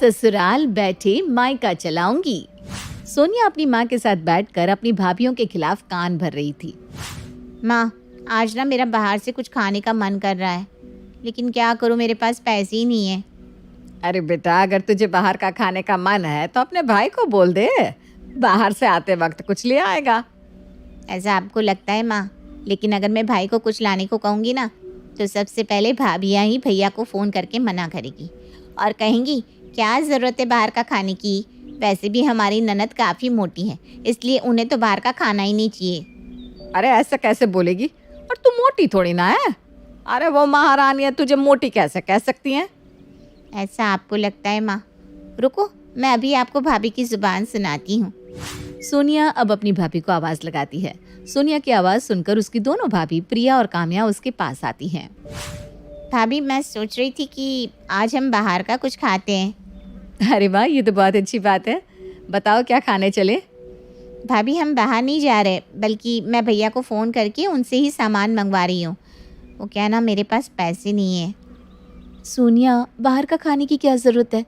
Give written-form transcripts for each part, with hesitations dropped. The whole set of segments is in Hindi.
ससुराल बैठे मायका चलाऊंगी। सोनिया अपनी माँ के साथ बैठकर अपनी भाभीयों के खिलाफ कान भर रही थी। माँ, आज ना मेरा बाहर से कुछ खाने का मन कर रहा है, लेकिन क्या करूँ, मेरे पास पैसे ही नहीं है। अरे बेटा, अगर तुझे बाहर का खाने का मन है तो अपने भाई को बोल दे, बाहर से आते वक्त कुछ ले आएगा। ऐसा आपको लगता है माँ? लेकिन अगर मैं भाई को कुछ लाने को कहूँगी ना, तो सबसे पहले भाभियाँ ही भैया को फ़ोन करके मना करेगी और कहेंगी क्या ज़रूरत है बाहर का खाने की, वैसे भी हमारी ननद काफ़ी मोटी है, इसलिए उन्हें तो बाहर का खाना ही नहीं चाहिए। अरे ऐसा कैसे बोलेगी, और तू मोटी थोड़ी ना है। अरे वो महारानी है, तुझे मोटी कैसे कह सकती हैं? ऐसा आपको लगता है माँ? रुको, मैं अभी आपको भाभी की ज़ुबान सुनाती हूँ। सोनिया अब अपनी भाभी को आवाज़ लगाती है। सोनिया की आवाज़ सुनकर उसकी दोनों भाभी प्रिया और काम्या उसके पास आती हैं। भाभी, मैं सोच रही थी कि आज हम बाहर का कुछ खाते हैं। अरे वाह, ये तो बहुत अच्छी बात है। बताओ क्या खाने चले? भाभी, हम बाहर नहीं जा रहे, बल्कि मैं भैया को फ़ोन करके उनसे ही सामान मंगवा रही हूँ। वो क्या ना, मेरे पास पैसे नहीं है। सोनिया, बाहर का खाने की क्या ज़रूरत है?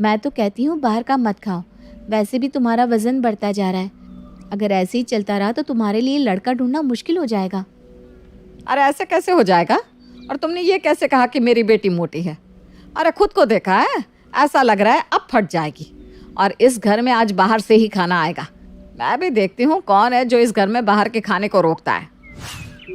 मैं तो कहती हूँ बाहर का मत खाओ, वैसे भी तुम्हारा वज़न बढ़ता जा रहा है। अगर ऐसे ही चलता रहा तो तुम्हारे लिए लड़का ढूंढना मुश्किल हो जाएगा। अरे ऐसे कैसे हो जाएगा? और तुमने ये कैसे कहा कि मेरी बेटी मोटी है? अरे खुद को देखा है, ऐसा लग रहा है अब फट जाएगी। और इस घर में आज बाहर से ही खाना आएगा। मैं भी देखती हूँ कौन है जो इस घर में बाहर के खाने को रोकता है।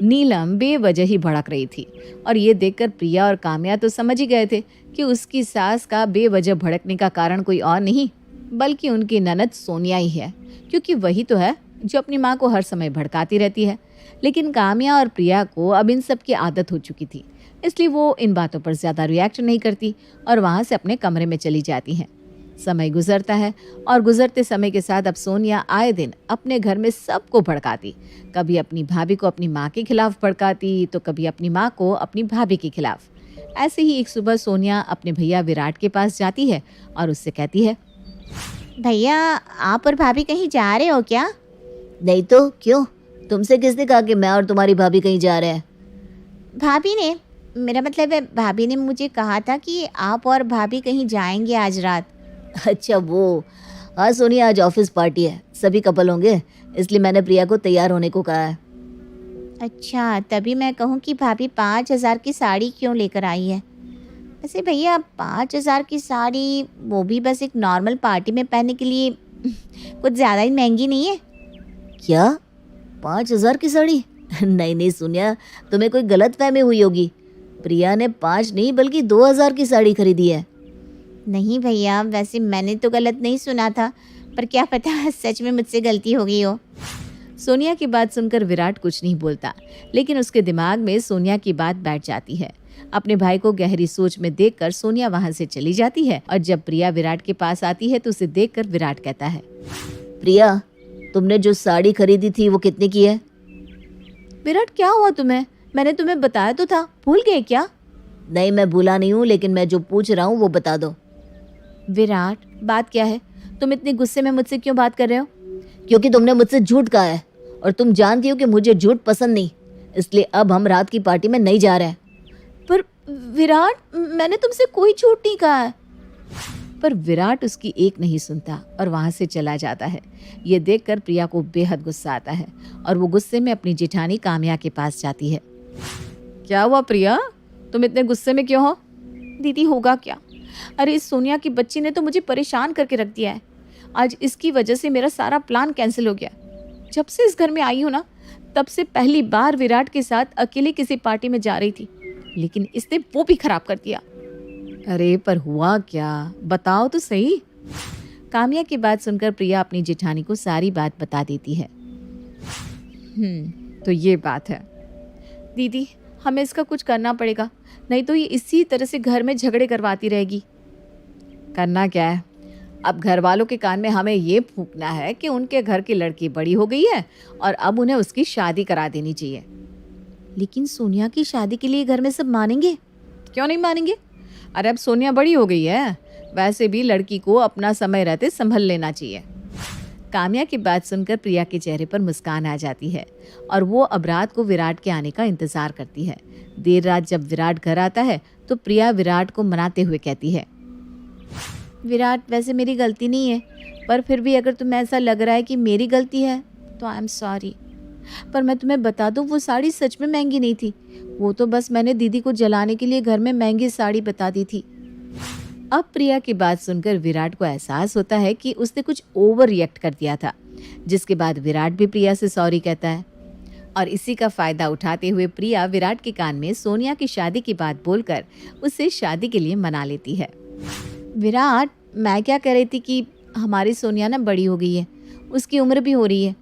नीलम बेवजह ही भड़क रही थी और ये देखकर प्रिया और काम्या तो समझ ही गए थे कि उसकी सास का बेवजह भड़कने का कारण कोई और नहीं बल्कि उनकी ननद सोनिया ही है, क्योंकि वही तो है जो अपनी माँ को हर समय भड़काती रहती है। लेकिन काम्या और प्रिया को अब इन सब की आदत हो चुकी थी, इसलिए वो इन बातों पर ज़्यादा रिएक्ट नहीं करती और वहाँ से अपने कमरे में चली जाती हैं। समय गुजरता है और गुजरते समय के साथ अब सोनिया आए दिन अपने घर में सबको भड़काती। कभी अपनी भाभी को अपनी माँ के खिलाफ भड़काती तो कभी अपनी माँ को अपनी भाभी के खिलाफ। ऐसे ही एक सुबह सोनिया अपने भैया विराट के पास जाती है और उससे कहती है, भैया, आप और भाभी कहीं जा रहे हो क्या? नहीं तो क्यों, तुमसे किसने कहा कि मैं और तुम्हारी भाभी कहीं जा रहे हैं? भाभी ने, मेरा मतलब है भाभी ने मुझे कहा था कि आप और भाभी कहीं जाएंगे आज रात। अच्छा वो, हाँ सोनिया, आज ऑफिस पार्टी है, सभी कपल होंगे, इसलिए मैंने प्रिया को तैयार होने को कहा है। अच्छा, तभी मैं कहूँ कि भाभी 5,000 की साड़ी क्यों लेकर आई है? वैसे भैया, 5,000 की साड़ी, वो भी बस एक नॉर्मल पार्टी में पहनने के लिए, कुछ ज़्यादा ही महंगी नहीं है क्या 5,000 की साड़ी? नहीं नहीं सोनिया, तुम्हें कोई गलत फहमी हुई होगी। प्रिया ने 5 नहीं बल्कि 2,000 की साड़ी खरीदी है। नहीं भैया, वैसे मैंने तो गलत नहीं सुना था, पर क्या पता सच में मुझसे गलती हो गई हो। सोनिया की बात सुनकर विराट कुछ नहीं बोलता, लेकिन उसके दिमाग में सोनिया की बात बैठ जाती है। अपने भाई को गहरी सोच में देखकर सोनिया वहां से चली जाती है और जब प्रिया विराट के पास आती है तो उसे देखकर विराट कहता है, प्रिया, तुमने जो साड़ी खरीदी थी वो कितने की है? विराट, क्या हुआ तुम्हें? मैंने तुम्हें बताया तो था, भूल गए क्या? नहीं, मैं भूला नहीं हूँ, लेकिन मैं जो पूछ रहा हूँ वो बता दो। विराट, बात क्या है? तुम इतने गुस्से में मुझसे क्यों बात कर रहे हो? क्योंकि तुमने मुझसे झूठ कहा है और तुम जानती हो कि मुझे झूठ पसंद नहीं, इसलिए अब हम रात की पार्टी में नहीं जा रहे हैं। पर विराट, मैंने तुमसे कोई झूठ नहीं कहा है। पर विराट उसकी एक नहीं सुनता और वहां से चला जाता है। ये देखकर प्रिया को बेहद गुस्सा आता है और वो गुस्से में अपनी जेठानी काम्या के पास जाती है। क्या हुआ प्रिया, तुम इतने गुस्से में क्यों हो? दीदी, होगा क्या? अरे इस सोनिया की बच्ची ने तो मुझे परेशान करके रख दिया है। आज इसकी वजह से मेरा सारा प्लान कैंसिल हो गया। जब से इस घर में आई हूँ ना, तब से पहली बार विराट के साथ अकेले किसी पार्टी में जा रही थी, लेकिन इसने वो भी खराब कर दिया। अरे पर हुआ क्या, बताओ तो सही। काम्या की बात सुनकर प्रिया अपनी जेठानी को सारी बात बता देती है। तो ये बात है दीदी, हमें इसका कुछ करना पड़ेगा, नहीं तो ये इसी तरह से घर में झगड़े करवाती रहेगी। करना क्या है, अब घर वालों के कान में हमें ये फूंकना है कि उनके घर की लड़की बड़ी हो गई है और अब उन्हें उसकी शादी करा देनी चाहिए। लेकिन सोनिया की शादी के लिए घर में सब मानेंगे? क्यों नहीं मानेंगे? अरे अब सोनिया बड़ी हो गई है, वैसे भी लड़की को अपना समय रहते संभल लेना चाहिए। काम्या की बात सुनकर प्रिया के चेहरे पर मुस्कान आ जाती है और वो अब रात को विराट के आने का इंतजार करती है। देर रात जब विराट घर आता है तो प्रिया विराट को मनाते हुए कहती है, विराट, वैसे मेरी गलती नहीं है, पर फिर भी अगर तुम्हें ऐसा लग रहा है कि मेरी गलती है तो आई एम सॉरी। पर मैं तुम्हें बता दूं, वो साड़ी सच में महंगी नहीं थी। वो तो बस मैंने दीदी को जलाने के लिए घर में महंगी साड़ी बता दी थी। अब प्रिया की बात सुनकर विराट को एहसास होता है कि उसने कुछ ओवर रिएक्ट कर दिया था, जिसके बाद विराट भी प्रिया से सॉरी कहता है। और इसी का फायदा उठाते हुए प्रिया विराट के कान में सोनिया की शादी की बात बोलकर उसे शादी के लिए मना लेती है। विराट, मैं क्या कह रही थी कि हमारी सोनिया ना बड़ी हो गई है, उसकी उम्र भी हो रही है,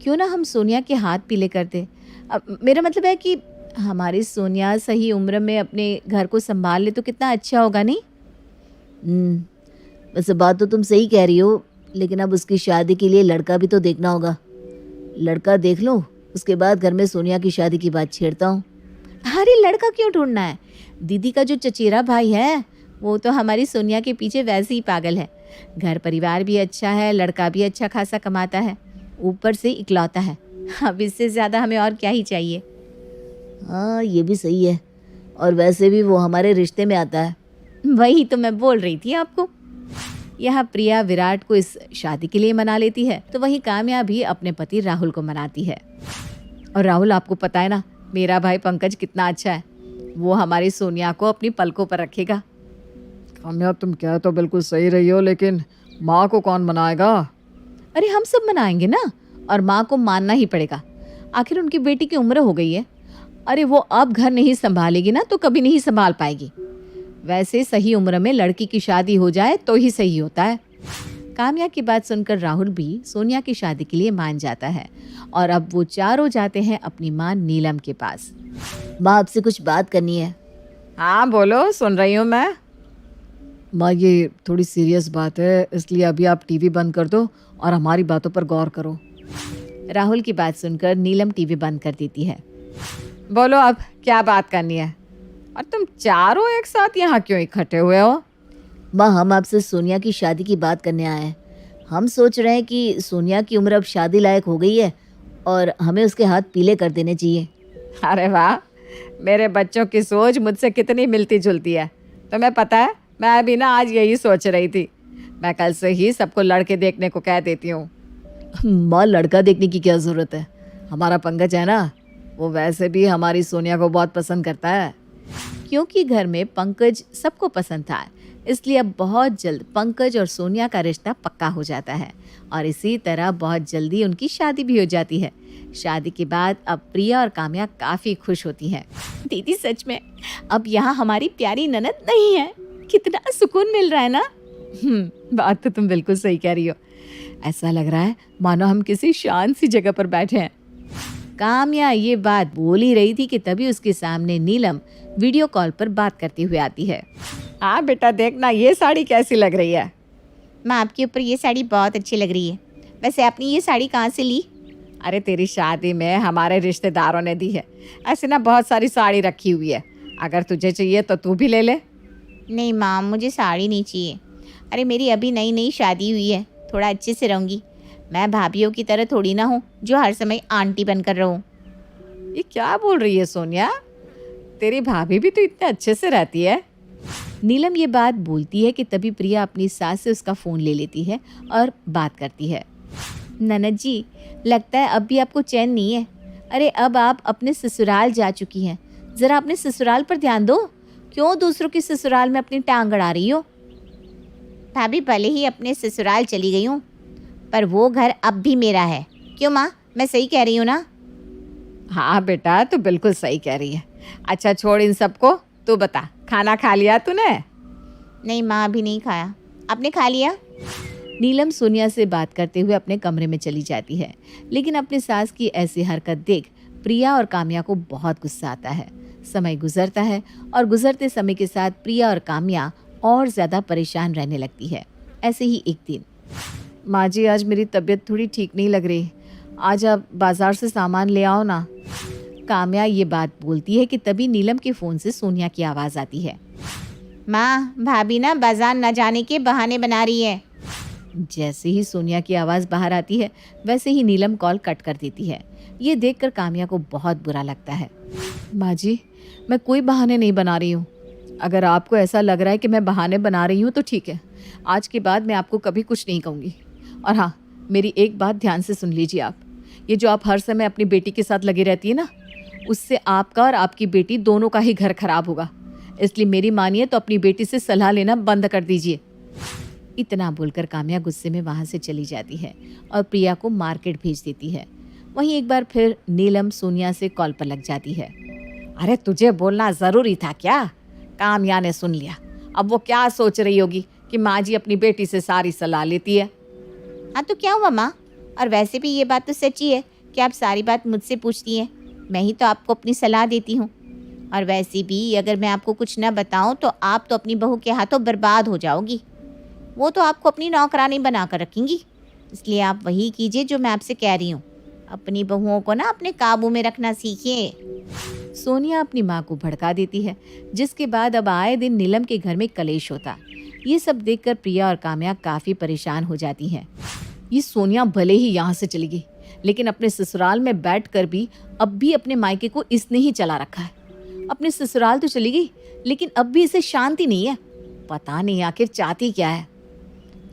क्यों ना हम सोनिया के हाथ पीले कर दें। अब मेरा मतलब है कि हमारी सोनिया सही उम्र में अपने घर को संभाल ले तो कितना अच्छा होगा, नहीं? वैसे बात तो तुम सही कह रही हो, लेकिन अब उसकी शादी के लिए लड़का भी तो देखना होगा। लड़का देख लो, उसके बाद घर में सोनिया की शादी की बात छेड़ता हूँ। अरे लड़का क्यों ढूंढना है? दीदी का जो चचेरा भाई है वो तो हमारी सोनिया के पीछे वैसे ही पागल है। घर परिवार भी अच्छा है, लड़का भी अच्छा खासा कमाता है, ऊपर से इकलौता है। अब इससे ज़्यादा हमें और क्या ही चाहिए। हाँ, ये भी सही है, और वैसे भी वो हमारे रिश्ते में आता है। वही तो मैं बोल रही थी आपको। यहाँ प्रिया विराट को इस शादी के लिए मना लेती है, तो वहीं काम्या भी अपने पति राहुल को मनाती है। और राहुल, आपको पता है ना, मेरा भाई पंकज कितना अच्छा है। वो हमारी सोनिया को अपनी पलकों पर रखेगा। काम्या, तुम कह तो बिल्कुल सही रही हो, लेकिन माँ को कौन मनाएगा? अरे हम सब मनाएंगे ना, और माँ को मानना ही पड़ेगा। आखिर उनकी बेटी की उम्र हो गई है। अरे वो अब घर नहीं संभालेगी ना तो कभी नहीं संभाल पाएगी। वैसे सही उम्र में लड़की की शादी हो जाए तो ही सही होता है। काम्या की बात सुनकर राहुल भी सोनिया की शादी के लिए मान जाता है, और अब वो चारों जाते हैं अपनी माँ नीलम के पास। माँ, आपसे कुछ बात करनी है। हाँ बोलो, सुन रही हूँ मैं। माँ, ये थोड़ी सीरियस बात है, इसलिए अभी आप टीवी बंद कर दो और हमारी बातों पर गौर करो। राहुल की बात सुनकर नीलम टीवी बंद कर देती है। बोलो, अब क्या बात करनी है? और तुम चारों एक साथ यहाँ क्यों इकट्ठे हुए हो? माँ, हम आपसे सोनिया की शादी की बात करने आए हैं। हम सोच रहे हैं कि सोनिया की उम्र अब शादी लायक हो गई है और हमें उसके हाथ पीले कर देने चाहिए। अरे वाह, मेरे बच्चों की सोच मुझसे कितनी मिलती जुलती है। तुम्हें पता है, मैं अभी ना आज यही सोच रही थी। मैं कल से ही सबको लड़के देखने को कह देती हूँ। माँ, लड़का देखने की क्या ज़रूरत है? हमारा पंकज है ना, वो वैसे भी हमारी सोनिया को बहुत पसंद करता है। क्योंकि घर में पंकज सबको पसंद था, इसलिए अब बहुत जल्द पंकज और सोनिया का रिश्ता पक्का हो जाता है, और इसी तरह बहुत जल्दी उनकी शादी भी हो जाती है। शादी के बाद अब प्रिया और काम्या काफ़ी खुश होती हैं। दीदी, सच में अब यहाँ हमारी प्यारी ननद नहीं है। कितना सुकून मिल रहा है ना। बात तो तुम बिल्कुल सही कह रही हो। ऐसा लग रहा है मानो हम किसी शांत सी जगह पर बैठे हैं। काम्या ये बात बोल ही रही थी कि तभी उसके सामने नीलम वीडियो कॉल पर बात करते हुए आती है। हाँ बेटा, देखना ये साड़ी कैसी लग रही है। माँ, आपके ऊपर ये साड़ी बहुत अच्छी लग रही है। वैसे आपने ये साड़ी कहाँ से ली? अरे तेरी शादी में हमारे रिश्तेदारों ने दी है। ऐसे ना बहुत सारी साड़ी रखी हुई है, अगर तुझे चाहिए तो तू भी ले ले। नहीं माँ, मुझे साड़ी नहीं चाहिए। अरे मेरी अभी नई नई शादी हुई है, थोड़ा अच्छे से रहूँगी। मैं भाभीियों की तरह थोड़ी ना हूँ जो हर समय आंटी बनकर रहूँ। ये क्या बोल रही है सोनिया? तेरी भाभी भी तो इतने अच्छे से रहती है। नीलम ये बात बोलती है कि तभी प्रिया अपनी सास से उसका फ़ोन ले लेती है और बात करती है। ननद जी, लगता है अब भी आपको चैन नहीं है। अरे अब आप अपने ससुराल जा चुकी हैं, ज़रा अपने ससुराल पर ध्यान दो। क्यों दूसरों की ससुराल में अपनी टांग अड़ा रही हो? भाभी, भले ही अपने ससुराल चली गई हूँ, पर वो घर अब भी मेरा है। क्यों माँ, मैं सही कह रही हूँ ना? हाँ बेटा, तू बिल्कुल सही कह रही है। अच्छा छोड़ इन सबको, तू बता, खाना खा लिया तूने? नहीं माँ, अभी नहीं खाया। आपने खा लिया? नीलम सोनिया से बात करते हुए अपने कमरे में चली जाती है, लेकिन अपनी सास की ऐसी हरकत देख प्रिया और काम्या को बहुत गुस्सा आता है। समय गुजरता है और गुजरते समय के साथ प्रिया और काम्या और ज़्यादा परेशान रहने लगती है। ऐसे ही एक दिन, माँ जी, आज मेरी तबीयत थोड़ी ठीक नहीं लग रही, आज आप बाज़ार से सामान ले आओ ना। काम्या ये बात बोलती है कि तभी नीलम के फ़ोन से सोनिया की आवाज़ आती है। माँ, भाभी ना बाजार न जाने के बहाने बना रही है। जैसे ही सोनिया की आवाज़ बाहर आती है, वैसे ही नीलम कॉल कट कर देती है। ये देखकर काम्या को बहुत बुरा लगता है। माँ जी, मैं कोई बहाने नहीं बना रही हूँ। अगर आपको ऐसा लग रहा है कि मैं बहाने बना रही हूँ तो ठीक है, आज के बाद मैं आपको कभी कुछ नहीं कहूँगी। और हाँ, मेरी एक बात ध्यान से सुन लीजिए आप, ये जो आप हर समय अपनी बेटी के साथ लगी रहती है ना, उससे आपका और आपकी बेटी दोनों का ही घर खराब होगा। इसलिए मेरी मानिए तो अपनी बेटी से सलाह लेना बंद कर दीजिए। इतना बोलकर काम्या गुस्से में वहाँ से चली जाती है और प्रिया को मार्केट भेज देती है। वहीं एक बार फिर नीलम सोनिया से कॉल पर लग जाती है। अरे तुझे बोलना ज़रूरी था क्या? काम्या ने सुन लिया। अब वो क्या सोच रही होगी कि माँ जी अपनी बेटी से सारी सलाह लेती है। हाँ तो क्या हुआ माँ? और वैसे भी ये बात तो सच्ची है कि आप सारी बात मुझसे पूछती हैं। मैं ही तो आपको अपनी सलाह देती हूँ। और वैसे भी अगर मैं आपको कुछ ना बताऊँ तो आप तो अपनी बहू के हाथों बर्बाद हो जाओगी। वो तो आपको अपनी नौकरानी बना कर रखेंगी। इसलिए आप वही कीजिए जो मैं आपसे कह रही हूँ। अपनी बहुओं को ना अपने काबू में रखना सीखिए। सोनिया अपनी माँ को भड़का देती है, जिसके बाद अब आए दिन नीलम के घर में कलेश होता। ये सब देखकर प्रिया और काम्या काफ़ी परेशान हो जाती हैं। ये सोनिया भले ही यहाँ से चली गई, लेकिन अपने ससुराल में बैठकर भी अब भी अपने मायके को इसने ही चला रखा है। अपने ससुराल तो चली गई, लेकिन अब भी इसे शांति नहीं है। पता नहीं आखिर चाहती क्या है।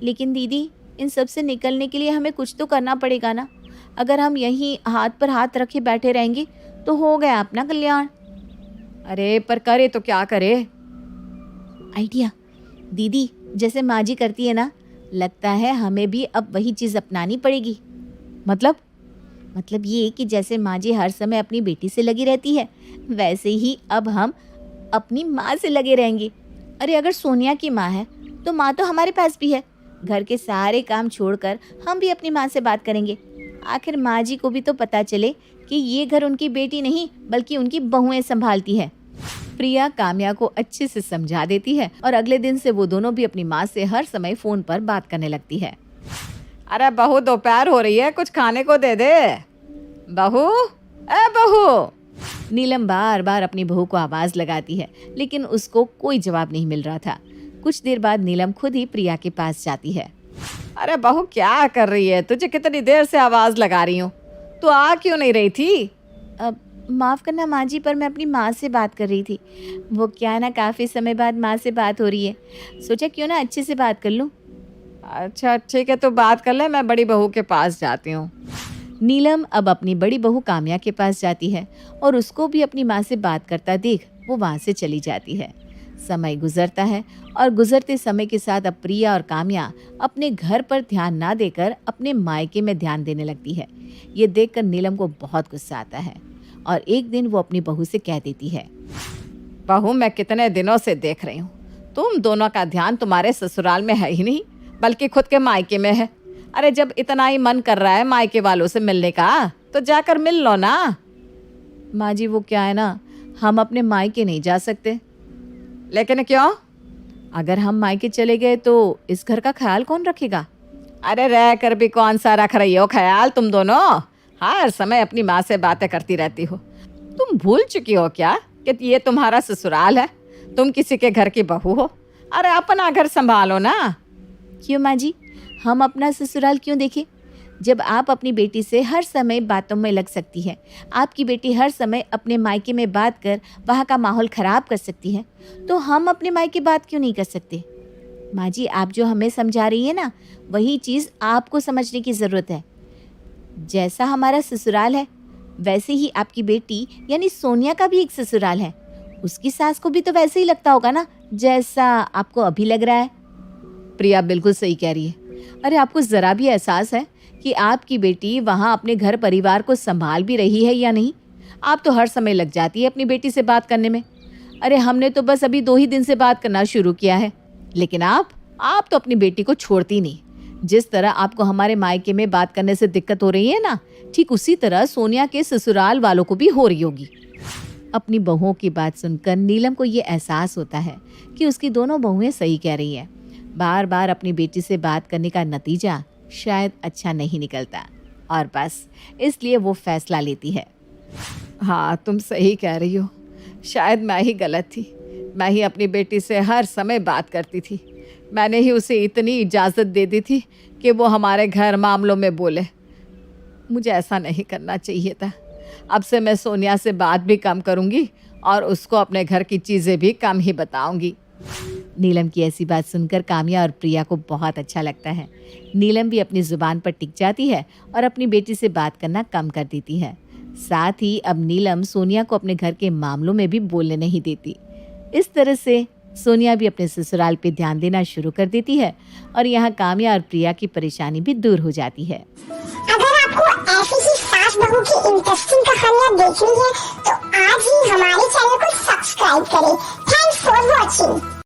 लेकिन दीदी, इन सब से निकलने के लिए हमें कुछ तो करना पड़ेगा ना। अगर हम यहीं हाथ पर हाथ रखे बैठे रहेंगे तो हो गया अपना कल्याण। अरे पर करे तो क्या करे? आइडिया दीदी, जैसे माँ जी करती है ना, लगता है हमें भी अब वही चीज़ अपनानी पड़ेगी। मतलब ये कि जैसे माँ जी हर समय अपनी बेटी से लगी रहती है, वैसे ही अब हम अपनी माँ से लगे रहेंगे। अरे अगर सोनिया की माँ है तो माँ तो हमारे पास भी है। घर के सारे काम छोड़कर हम भी अपनी माँ से बात करेंगे। आखिर माँ जी को भी तो पता चले कि ये घर उनकी बेटी नहीं बल्कि उनकी बहुएं संभालती है। प्रिया काम्या को अच्छे से समझा देती है और अगले दिन से वो दोनों भी अपनी माँ से हर समय फ़ोन पर बात करने लगती है। अरे बहू, दोपहर हो रही है, कुछ खाने को दे दे। बहू, ए बहू। नीलम बार बार अपनी बहू को आवाज़ लगाती है, लेकिन उसको कोई जवाब नहीं मिल रहा था। कुछ देर बाद नीलम खुद ही प्रिया के पास जाती है। अरे बहू, क्या कर रही है? तुझे कितनी देर से आवाज़ लगा रही हूँ, तू आ क्यों नहीं रही थी? अब माफ़ करना माँ जी, पर मैं अपनी माँ से बात कर रही थी। वो क्या है ना, काफ़ी समय बाद माँ से बात हो रही है, सोचा क्यों ना अच्छे से बात कर लूँ। अच्छा ठीक है, तो बात कर ले, मैं बड़ी बहू के पास जाती हूँ। नीलम अब अपनी बड़ी बहू काम्या के पास जाती है और उसको भी अपनी माँ से बात करता देख वो वहाँ से चली जाती है। समय गुजरता है और गुजरते समय के साथ अब प्रिया और काम्या अपने घर पर ध्यान ना देकर अपने मायके में ध्यान देने लगती है। ये देखकर नीलम को बहुत गुस्सा आता है और एक दिन वो अपनी बहू से कह देती है, बहू, मैं कितने दिनों से देख रही हूँ, तुम दोनों का ध्यान तुम्हारे ससुराल में है ही नहीं, बल्कि खुद के मायके में है। अरे जब इतना ही मन कर रहा है मायके वालों से मिलने का, तो जाकर मिल लो ना। माँ जी, वो क्या है ना, हम अपने मायके नहीं जा सकते। लेकिन क्यों? अगर हम मायके चले गए तो इस घर का ख्याल कौन रखेगा? अरे रह कर भी कौन सा रख रही हो ख्याल? तुम दोनों हर समय अपनी माँ से बातें करती रहती हो। तुम भूल चुकी हो क्या कि ये तुम्हारा ससुराल है, तुम किसी के घर की बहू हो। अरे अपना घर संभालो ना। क्यों माँ जी, हम अपना ससुराल क्यों देखें? जब आप अपनी बेटी से हर समय बातों में लग सकती है, आपकी बेटी हर समय अपने मायके में बात कर वहाँ का माहौल ख़राब कर सकती है, तो हम अपने मायके बात क्यों नहीं कर सकते? माँ जी, आप जो हमें समझा रही है ना, वही चीज़ आपको समझने की ज़रूरत है। जैसा हमारा ससुराल है, वैसे ही आपकी बेटी यानी सोनिया का भी एक ससुराल है। उसकी सास को भी तो वैसे ही लगता होगा ना, जैसा आपको अभी लग रहा है। प्रिया बिल्कुल सही कह रही है। अरे आपको ज़रा भी एहसास है कि आपकी बेटी वहाँ अपने घर परिवार को संभाल भी रही है या नहीं? आप तो हर समय लग जाती है अपनी बेटी से बात करने में। अरे हमने तो बस अभी 2 ही दिन से बात करना शुरू किया है, लेकिन आप तो अपनी बेटी को छोड़ती नहीं। जिस तरह आपको हमारे मायके में बात करने से दिक्कत हो रही है ना, ठीक उसी तरह सोनिया के ससुराल वालों को भी हो रही होगी। अपनी बहुओं की बात सुनकर नीलम को ये एहसास होता है कि उसकी दोनों बहुएं सही कह रही हैं। बार बार अपनी बेटी से बात करने का नतीजा शायद अच्छा नहीं निकलता और बस इसलिए वो फैसला लेती है। हाँ, तुम सही कह रही हो, शायद मैं ही गलत थी। मैं ही अपनी बेटी से हर समय बात करती थी। मैंने ही उसे इतनी इजाज़त दे दी थी कि वो हमारे घर मामलों में बोले। मुझे ऐसा नहीं करना चाहिए था। अब से मैं सोनिया से बात भी कम करूँगी और उसको अपने घर की चीज़ें भी कम ही बताऊंगी। नीलम की ऐसी बात सुनकर काम्या और प्रिया को बहुत अच्छा लगता है। नीलम भी अपनी जुबान पर टिक जाती है और अपनी बेटी से बात करना कम कर देती है। साथ ही अब नीलम सोनिया को अपने घर के मामलों में भी बोलने नहीं देती। इस तरह से सोनिया भी अपने ससुराल पे ध्यान देना शुरू कर देती है और यहाँ काम्या और प्रिया की परेशानी भी दूर हो जाती है। अगर आपको ऐसी ही सास बहू की इंटरेस्टिंग कहानियाँ देखनी है तो आज ही हमारे चैनल को सब्सक्राइब करें। Thanks for watching.